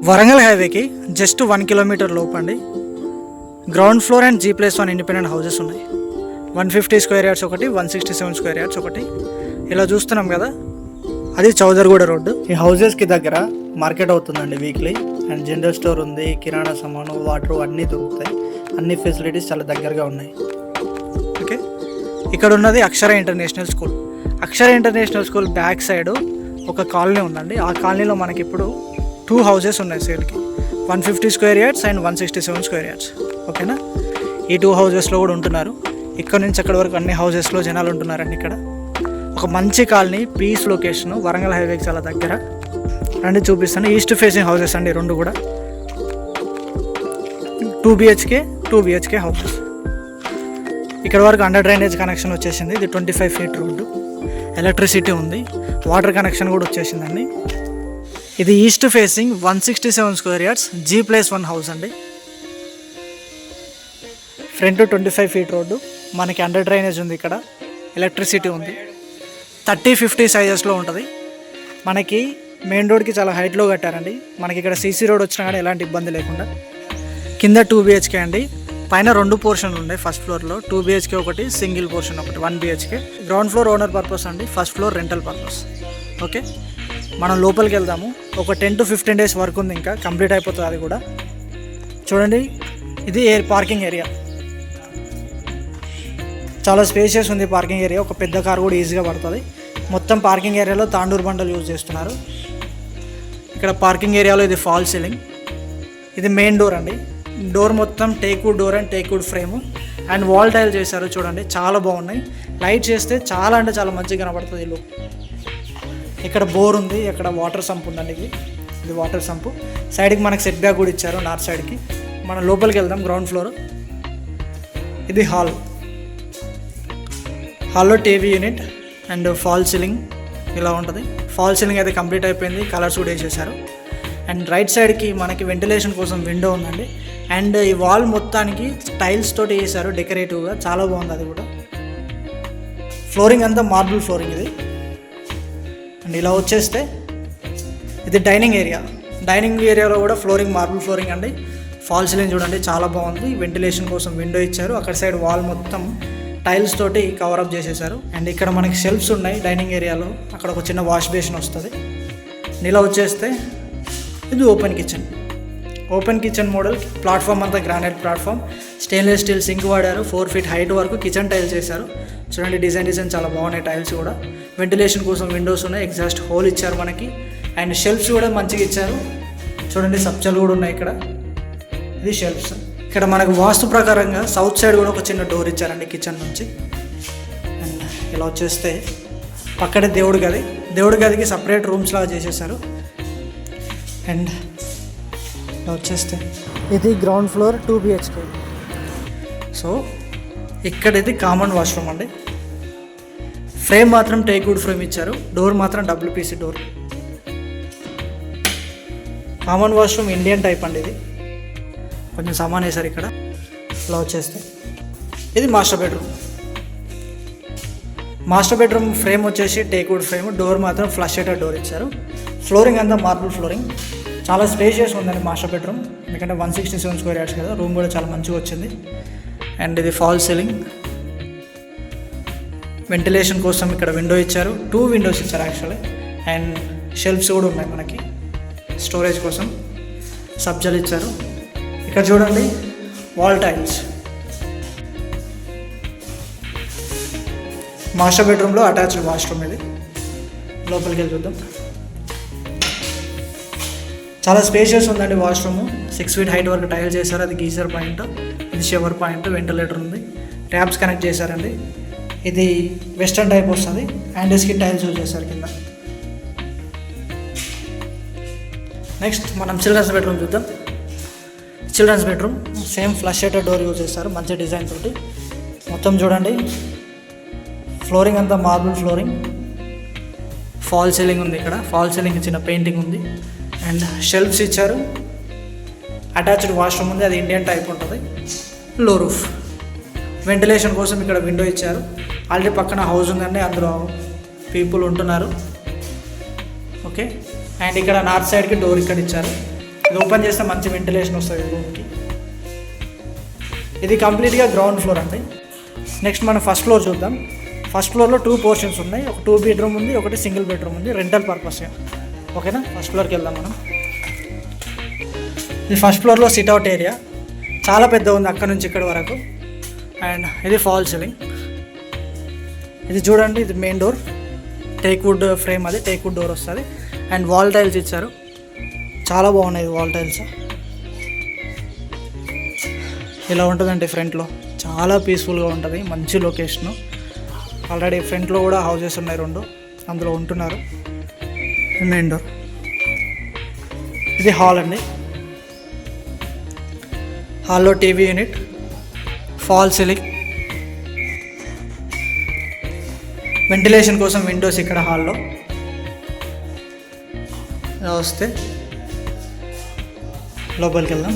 వరంగల్ హైవేకి just 1 kilometre లోపు అండి. Ground floor and G+1 independent houses ఉన్నాయి. 150 స్క్వేర్ యార్డ్స్ ఒకటి, 167 స్క్వేర్ యార్డ్స్ ఒకటి. ఇలా చూస్తున్నాం కదా, అది చౌదర్గూడ రోడ్డు. ఈ హౌసెస్కి దగ్గర మార్కెట్ అవుతుందండి వీక్లీ. అండ్ జనరల్ స్టోర్ ఉంది, కిరాణా సామాను, వాటర్ అన్నీ దొరుకుతాయి. అన్ని ఫెసిలిటీస్ చాలా దగ్గరగా ఉన్నాయి. ఓకే, ఇక్కడ ఉన్నది అక్షర ఇంటర్నేషనల్ స్కూల్. అక్షర ఇంటర్నేషనల్ స్కూల్ బ్యాక్ సైడ్ ఒక కాలనీ ఉందండి. ఆ కాలనీలో మనకి ఇప్పుడు 2 హౌసెస్ ఉన్నాయి సేల్కి. 150 square yards and 167 square yards. ఓకేనా, ఈ 2 హౌసెస్లో కూడా ఉంటున్నారు. ఇక్కడ నుంచి అక్కడ వరకు అన్ని హౌసెస్లో జనాలు ఉంటున్నారండి. ఇక్కడ ఒక మంచి కాలనీ, పీస్ లొకేషన్, వరంగల్ హైవేకి చాలా దగ్గర. రండి చూపిస్తాను. ఈస్ట్ ఫేసింగ్ హౌసెస్ అండి రెండు కూడా. 2 BHK హౌసెస్. ఇక్కడ వరకు అండర్ డ్రైనేజ్ కనెక్షన్ వచ్చేసింది. ఇది 25 ఫీట్ రోడ్డు. ఎలక్ట్రిసిటీ ఉంది, వాటర్ కనెక్షన్ కూడా వచ్చేసిందండి. ఇది east facing 167 square yards G+1 house అండి. ఫ్రంట్ 25 ఫీట్ రోడ్డు, మనకి అండర్ డ్రైనేజ్ ఉంది, ఇక్కడ ఎలక్ట్రిసిటీ ఉంది. 30-50 సైజెస్లో ఉంటుంది. మనకి మెయిన్ రోడ్కి చాలా హైట్లో కట్టారండి. మనకి ఇక్కడ సీసీ రోడ్ వచ్చినా కానీ ఎలాంటి ఇబ్బంది లేకుండా. కింద 2 BHK అండి. పైన 2 పోర్షన్లు ఉన్నాయి. ఫస్ట్ ఫ్లోర్లో 2 BHK ఒకటి, సింగిల్ పోర్షన్ ఒకటి 1 BHK. Ground floor owner purpose అండి, first floor rental purpose. Okay, మనం లోపలికి వెళ్దాము. ఒక 10 to 15 డేస్ వర్క్ ఉంది, ఇంకా కంప్లీట్ అయిపోతుంది అది కూడా. చూడండి, ఇది పార్కింగ్ ఏరియా. చాలా స్పేషియస్ ఉంది పార్కింగ్ ఏరియా. ఒక పెద్ద కార్ కూడా ఈజీగా పడుతుంది. మొత్తం పార్కింగ్ ఏరియాలో తాండూరు బండలు యూజ్ చేస్తున్నారు. ఇక్కడ పార్కింగ్ ఏరియాలో ఇది ఫాల్ సీలింగ్. ఇది మెయిన్ డోర్ అండి. డోర్ మొత్తం teakwood door and teakwood frame and wall tile చేశారు. చూడండి, చాలా బాగున్నాయి. లైట్ చేస్తే చాలా అంటే చాలా మంచిగా కనబడుతుంది ఇల్లు. ఇక్కడ బోర్ ఉంది, ఇక్కడ వాటర్ సంప్ ఉందండి. ఇది వాటర్ సంపు. సైడ్కి మనకి సెట్ బ్యాక్ కూడా ఇచ్చారు, నార్త్ సైడ్కి. మనం లోపలికి వెళ్దాం. Ground floor. ఇది హాల్లో TV unit and fall ceiling ఇలా ఉంటుంది. ఫాల్ సీలింగ్ అయితే కంప్లీట్ అయిపోయింది, కలర్స్ కూడా వేసేసారు. అండ్ రైట్ సైడ్కి మనకి వెంటిలేషన్ కోసం విండో ఉందండి. అండ్ ఈ వాల్ మొత్తానికి టైల్స్ తోటి వేసారు డెకరేటివ్గా, చాలా బాగుంది అది కూడా. ఫ్లోరింగ్ అంతా మార్బుల్ ఫ్లోరింగ్ ఇది. అండ్ ఇలా వచ్చేస్తే ఇది డైనింగ్ ఏరియా. డైనింగ్ ఏరియాలో కూడా ఫ్లోరింగ్ మార్బుల్ ఫ్లోరింగ్ అండి. ఫాల్ సీలింగ్ చూడండి, చాలా బాగుంది. వెంటిలేషన్ కోసం విండో ఇచ్చారు. అక్కడ సైడ్ వాల్ మొత్తం టైల్స్ తోటి కవరప్ చేసేసారు. అండ్ ఇక్కడ మనకి షెల్ఫ్స్ ఉన్నాయి డైనింగ్ ఏరియాలో. అక్కడ ఒక చిన్న వాష్ బేసిన్ వస్తుంది. ఇలా వచ్చేస్తే ఇది ఓపెన్ కిచెన్ మోడల్. ప్లాట్ఫామ్ అంతా granite platform. Stainless steel sync వాడారు. 4 ఫీట్ హైట్ వరకు కిచెన్ టైల్స్ చేశారు. చూడండి, డిజైన్ చాలా బాగున్నాయి టైల్స్ కూడా. వెంటిలేషన్ కోసం విండోస్ ఉన్నాయి. ఎగ్జాస్ట్ హోల్ ఇచ్చారు మనకి. అండ్ షెల్ఫ్స్ కూడా మంచిగా ఇచ్చారు. చూడండి, సబ్జాలు కూడా ఉన్నాయి ఇక్కడ. ఇది షెల్ఫ్స్. ఇక్కడ మనకు వాస్తు ప్రకారంగా సౌత్ సైడ్ కూడా ఒక చిన్న డోర్ ఇచ్చారండి కిచెన్ నుంచి. అండ్ ఇలా వచ్చేస్తే పక్కనే దేవుడి గదికి సపరేట్ రూమ్స్ లాగా చేసేసారు. అండ్ ఇలా వచ్చేస్తే ఇది గ్రౌండ్ ఫ్లోర్ 2 BHK. సో ఇక్కడ ఇది కామన్ వాష్రూమ్ అండి. ఫ్రేమ్ మాత్రం టేక్వుడ్ ఫ్రేమ్ ఇచ్చారు. డోర్ మాత్రం WPC door. Common washroom Indian type అండి. ఇది కొంచెం సామాన్ వేసారు ఇక్కడ. ఇలా వచ్చేస్తే ఇది మాస్టర్ బెడ్రూమ్ ఫ్రేమ్ వచ్చేసి టేక్వుడ్ ఫ్రేమ్. డోర్ మాత్రం ఫ్లష్ షటర్ డోర్ ఇచ్చారు. ఫ్లోరింగ్ అంతా మార్బుల్ ఫ్లోరింగ్. చాలా స్పేషియస్ ఉందండి మాస్టర్ బెడ్రూమ్. ఎందుకంటే 167 స్క్వేర్ యార్డ్స్ కదా, రూమ్ కూడా చాలా మంచిగా వచ్చింది. అండ్ ఇది ఫాల్ సీలింగ్. వెంటిలేషన్ కోసం ఇక్కడ విండో ఇచ్చారు. 2 విండోస్ ఇచ్చారు యాక్చువల్లీ. అండ్ షెల్ఫ్స్ కూడా ఉన్నాయి మనకి స్టోరేజ్ కోసం. సబ్జాలు ఇచ్చారు. ఇక్కడ చూడండి, వాల్ టైల్స్. మాస్టర్ బెడ్రూమ్లో అటాచ్డ్ వాష్రూమ్ ఇది. లోపలికి వెళ్ళి చూద్దాం. చాలా స్పేషియస్ ఉందండి వాష్రూమ్. 6 ఫీట్ హైట్ వరకు టైల్ చేశారు. అది గీజర్ పాయింట్, ఇది షవర్ పాయింట్, వెంటిలేటర్ ఉంది. ట్యాప్స్ కనెక్ట్ చేశారండి. ఇది వెస్టర్న్ టైప్ వస్తుంది. హ్యాండిల్స్కి టైల్స్ యూజ్ చేశారు కింద. నెక్స్ట్ మనం చిల్డ్రన్స్ బెడ్రూమ్ చూద్దాం. Children's bedroom same flush shutter door use చేశారు, మంచి డిజైన్ తోటి. మొత్తం చూడండి, ఫ్లోరింగ్ అంతా మార్బుల్ ఫ్లోరింగ్. ఫాల్ సీలింగ్ ఉంది. ఇక్కడ ఫాల్ సీలింగ్ చిన్న పెయింటింగ్ ఉంది. అండ్ షెల్ఫ్స్ ఇచ్చారు. అటాచ్డ్ వాష్రూమ్ ఉంది, అది ఇండియన్ టైప్ ఉంటుంది. లో రూఫ్. వెంటిలేషన్ కోసం ఇక్కడ విండో ఇచ్చారు. ఆల్రెడీ పక్కన హౌస్ ఉందండి, అందులో పీపుల్ ఉంటున్నారు. ఓకే, అండ్ ఇక్కడ నార్త్ సైడ్కి డోర్ ఇక్కడ ఇచ్చారు. ఇది ఓపెన్ చేస్తే మంచి వెంటిలేషన్ వస్తుంది రూమ్కి. ఇది కంప్లీట్గా గ్రౌండ్ ఫ్లోర్ అండి. నెక్స్ట్ మనం ఫస్ట్ ఫ్లోర్ చూద్దాం. ఫస్ట్ ఫ్లోర్లో 2 పోర్షన్స్ ఉన్నాయి. ఒక 2 బెడ్రూమ్ ఉంది, ఒకటి సింగిల్ బెడ్రూమ్ ఉంది, రెంటల్ పర్పస్. ఓకేనా, ఫస్ట్ ఫ్లోర్కి వెళ్దాం మనం. ఇది ఫస్ట్ ఫ్లోర్లో సిట్అవుట్ ఏరియా చాలా పెద్ద ఉంది అక్కడ నుంచి ఇక్కడ వరకు. అండ్ ఇది ఫాల్ సీలింగ్. ఇది చూడండి, ఇది main door, teak wood frame, అది టేక్ వుడ్ డోర్ వస్తుంది. అండ్ వాల్ టైల్స్ ఇచ్చారు, చాలా బాగున్నాయి వాల్ టైల్స్. ఇలా ఉంటుందండి ఫ్రంట్లో, చాలా పీస్ఫుల్గా ఉంటుంది, మంచి లొకేషను. ఆల్రెడీ ఫ్రంట్లో కూడా హౌసెస్ ఉన్నాయి 2, అందులో ఉంటున్నారు. Main door. ఇది హాల్ అండి. హాల్లో TV unit, fall ceiling, ventilation కోసం విండోస్ ఇక్కడ హాల్లో. ఇలా వస్తే లోపలికి వెళ్దాం.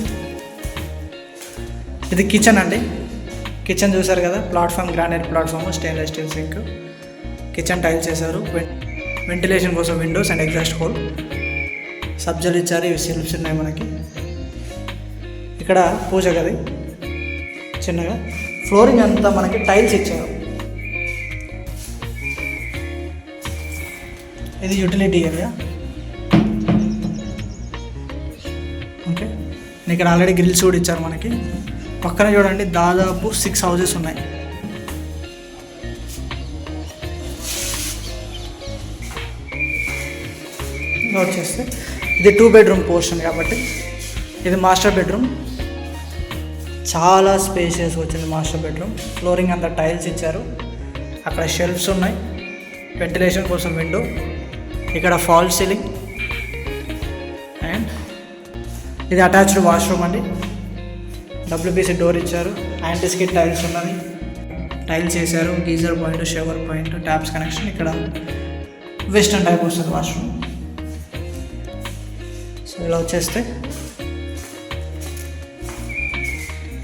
ఇది కిచెన్ అండి. కిచెన్ చూసారు కదా, platform, granite platform, stainless steel sync, kitchen tiles చేశారు, వెంటిలేషన్ కోసం విండోస్ అండ్ ఎగ్జాస్ట్ హోల్, సబ్జలు ఇచ్చారు. ఇవి సెల్ఫ్స్ ఉన్నాయి మనకి. ఇక్కడ పూజ గది చిన్నగా. ఫ్లోరింగ్ అంతా మనకి టైల్స్ ఇచ్చారు. ఇది యూటిలిటీ ఏరియా. ఓకే, ఇక్కడ ఆల్రెడీ గ్రిల్స్ కూడా ఇచ్చారు మనకి. పక్కన చూడండి, దాదాపు 6 హౌసెస్ ఉన్నాయి. వచ్చేస్తే ఇది 2 బెడ్రూమ్ పోర్షన్ కాబట్టి ఇది మాస్టర్ బెడ్రూమ్. చాలా స్పేషియస్ వచ్చింది మాస్టర్ బెడ్రూమ్. ఫ్లోరింగ్ అంతా టైల్స్ ఇచ్చారు. అక్కడ షెల్ఫ్స్ ఉన్నాయి, వెంటిలేషన్ కోసం విండో, ఇక్కడ ఫాల్ సీలింగ్. అండ్ ఇది అటాచ్డ్ వాష్రూమ్ అండి. WPC డోర్ ఇచ్చారు, యాంటీ స్కిడ్ టైల్స్ ఉన్నది, టైల్స్ వేసారు, geyser point, shower point, taps connection. ఇక్కడ వెస్టర్న్ టైప్ వస్తుంది వాష్రూమ్. సో ఇలా వచ్చేస్తే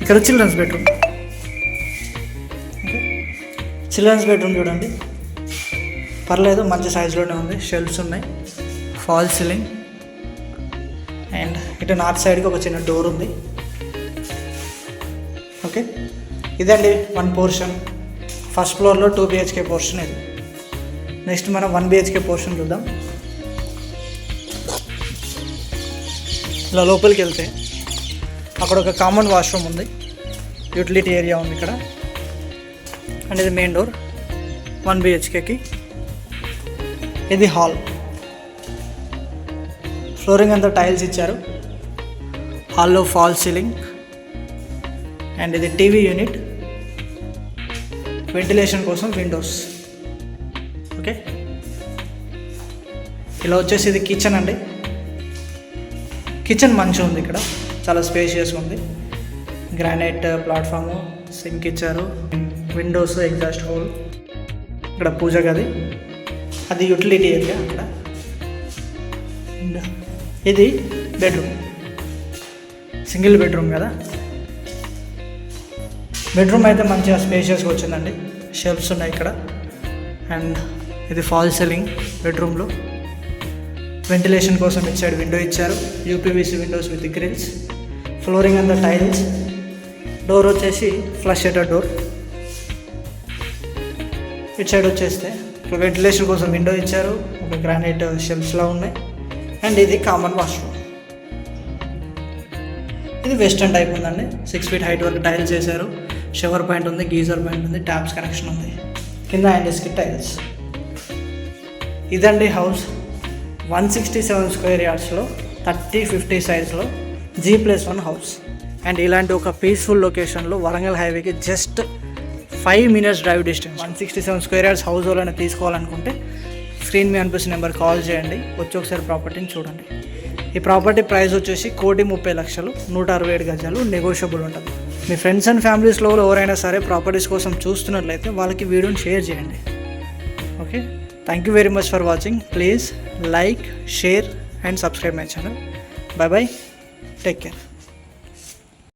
ఇక్కడ children's bedroom. Okay, children's bedroom చూడండి, పర్లేదు, మంచి సైజులోనే ఉంది, షెల్ఫ్స్ ఉన్నాయి, ఫాల్ సీలింగ్. అండ్ ఇటు నార్త్ సైడ్కి ఒక చిన్న డోర్ ఉంది. ఓకే, ఇదండి 1 పోర్షన్. ఫస్ట్ ఫ్లోర్లో 2 BHK పోర్షన్ ఇది. నెక్స్ట్ మనం 1 BHK పోర్షన్ చూద్దాం. ఇలా లోపలికి వెళ్తే అక్కడ ఒక కామన్ వాష్రూమ్ ఉంది, యూటిలిటీ ఏరియా ఉంది ఇక్కడ. అండ్ ఇది మెయిన్ డోర్ 1 BHKకి. ఇది హాల్. ఫ్లోరింగ్ అంతా టైల్స్ ఇచ్చారు. హాల్లో ఫాల్ సీలింగ్. అండ్ ఇది టీవీ యూనిట్, వెంటిలేషన్ కోసం విండోస్. ఓకే, ఇలా వచ్చేసి ఇది కిచెన్ అండి. కిచెన్ మంచిగా ఉంది, ఇక్కడ చాలా స్పేషియస్గా ఉంది. గ్రానైట్ ప్లాట్ఫాము, సింక్ ఇచ్చారు, విండోస్, ఎగ్జాస్ట్ హోల్. ఇక్కడ పూజ గది, అది యూటిలిటీ ఏరియా అక్కడ. ఇది బెడ్రూమ్, సింగిల్ బెడ్రూమ్ కదా. బెడ్రూమ్ అయితే మంచిగా స్పేషియస్గా వచ్చిందండి, షెల్ఫ్స్ ఉన్నాయి ఇక్కడ. అండ్ ఇది ఫాల్ సీలింగ్ బెడ్రూమ్లో. వెంటిలేషన్ కోసం ఇటు సైడ్ విండో ఇచ్చారు, UPVC windows with grills. Flooring అంతా టైల్స్. డోర్ వచ్చేసి ఫ్లష్ షట్టర్ డోర్. ఇటు సైడ్ వచ్చేస్తే వెంటిలేషన్ కోసం విండో ఇచ్చారు, ఒక గ్రానైట్ షెల్ఫ్స్లా ఉన్నాయి. అండ్ ఇది కామన్ వాష్రూమ్. ఇది వెస్టర్న్ టైప్ ఉందండి, 6 feet హైట్ వరకు టైల్స్ వేశారు, షవర్ పాయింట్ ఉంది, గీజర్ పాయింట్ ఉంది, ట్యాప్స్ కనెక్షన్ ఉంది, కింద యాంటీస్కి టైల్స్. ఇదండి హౌస్ 167 square yardsలో 30-50 సైజ్లో G+1 హౌస్. అండ్ ఇలాంటి ఒక పీస్ఫుల్ లొకేషన్లో వరంగల్ హైవేకి just 5 minutes drive distance. 167 square yards house వాళ్ళని తీసుకోవాలనుకుంటే స్క్రీన్ మీద అనిపిస్తున్న నెంబర్ కాల్ చేయండి, వచ్చి ఒకసారి ప్రాపర్టీని చూడండి. ఈ ప్రాపర్టీ ప్రైస్ వచ్చేసి 1,30,00,000, 167 గజాలు, నెగోషియబుల్ ఉంటుంది. మీ ఫ్రెండ్స్ అండ్ ఫ్యామిలీస్లో ఎవరైనా సరే ప్రాపర్టీస్ కోసం చూస్తున్నట్లయితే వాళ్ళకి వీడియోని షేర్ చేయండి. Okay, thank you very much for watching. Please like, share and subscribe my channel. By by, take care.